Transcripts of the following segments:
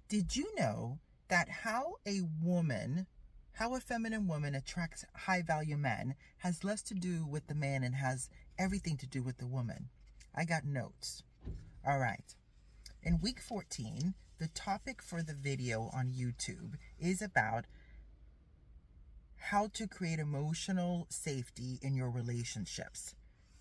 Did you know that how a feminine woman attracts high value men has less to do with the man and has everything to do with the woman? I got notes. All right. In week 14, the topic for the video on YouTube is about how to create emotional safety in your relationships.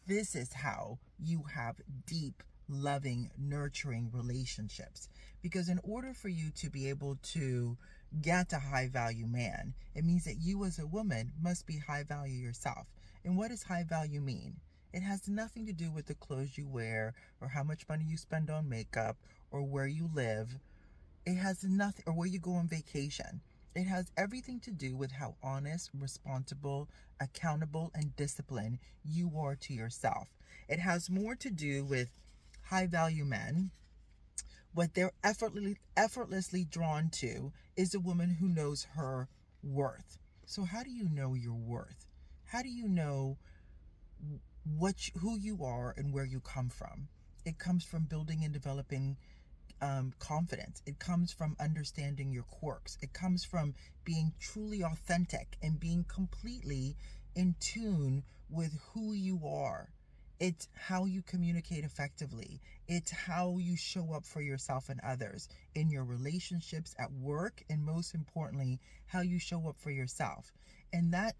This is how you have deep, loving, nurturing relationships. Because in order for you to be able to get a high value man, it means that you as a woman must be high value yourself. And what does high value mean? It has nothing to do with the clothes you wear or how much money you spend on makeup or where you live. It has nothing, or where you go on vacation. It has everything to do with how honest, responsible, accountable, and disciplined you are to yourself. It has more to do with high value men. What they're effortlessly drawn to is a woman who knows her worth. So, how do you know your worth? How do you know who you are and where you come from? It comes from building and developing confidence. It comes from understanding your quirks. It comes from being truly authentic and being completely in tune with who you are. It's how you communicate effectively. It's how you show up for yourself and others in your relationships, at work, and most importantly, how you show up for yourself. And that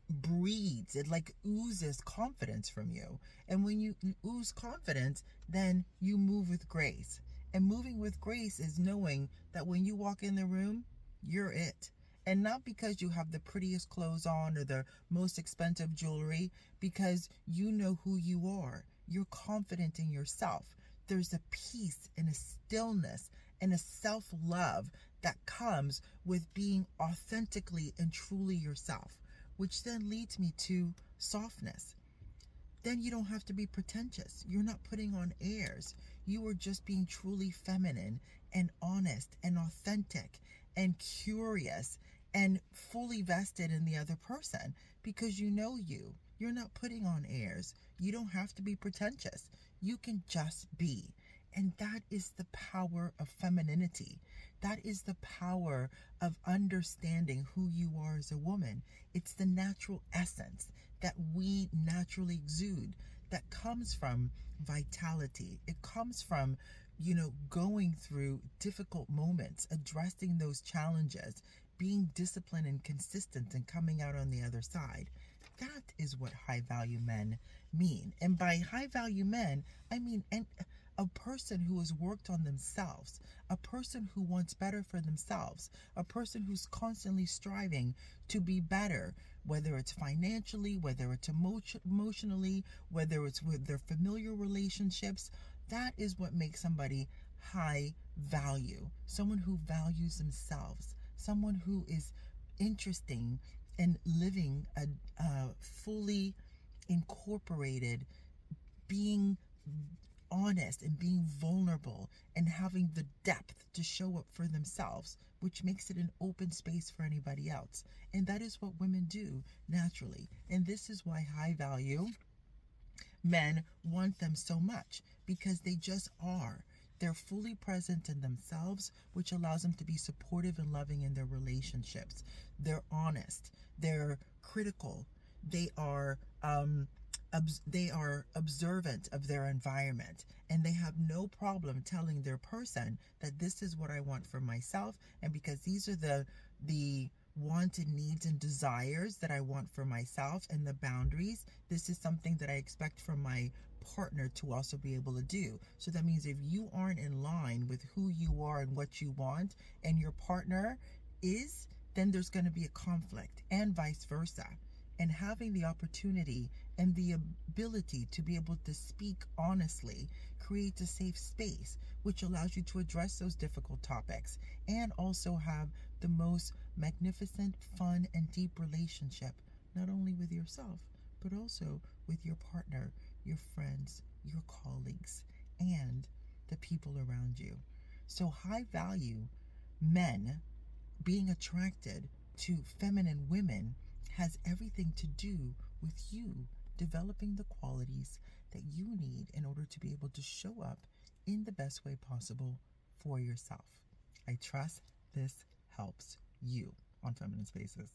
breeds, it like oozes confidence from you. And when you ooze confidence, then you move with grace. And moving with grace is knowing that when you walk in the room, you're it. And not because you have the prettiest clothes on or the most expensive jewelry, because you know who you are. You're confident in yourself. There's a peace and a stillness and a self-love that comes with being authentically and truly yourself, which then leads me to softness. Then you don't have to be pretentious. You're not putting on airs. You are just being truly feminine and honest and authentic and curious and fully vested in the other person because you know you. You're not putting on airs. You don't have to be pretentious. You can just be. And that is the power of femininity. That is the power of understanding who you are as a woman. It's the natural essence that we naturally exude that comes from vitality. It comes from, going through difficult moments, addressing those challenges, being disciplined and consistent and coming out on the other side. That is what high value men mean. And by high value men, I mean a person who has worked on themselves, a person who wants better for themselves, a person who's constantly striving to be better, whether it's financially, whether it's emotionally, whether it's with their familiar relationships. That is what makes somebody high value. Someone who values themselves, someone who is interesting in living a fully incorporated, being honest and being vulnerable and having the depth to show up for themselves, which makes it an open space for anybody else. And that is what women do naturally. And this is why high value men want them so much, because they just are. They're fully present in themselves, which allows them to be supportive and loving in their relationships. They're honest. They're critical. They are observant of their environment, and they have no problem telling their person that this is what I want for myself, and because these are the wanted needs and desires that I want for myself and the boundaries, this is something that I expect from my partner to also be able to do. So that means if you aren't in line with who you are and what you want, and your partner is, then there's going to be a conflict, and vice versa. And having the opportunity and the ability to be able to speak honestly creates a safe space, which allows you to address those difficult topics and also have the most magnificent, fun, and deep relationship, not only with yourself, but also with your partner, your friends, your colleagues, and the people around you. So high value men being attracted to feminine women has everything to do with you developing the qualities that you need in order to be able to show up in the best way possible for yourself. I trust this helps you on Feminine Spaces.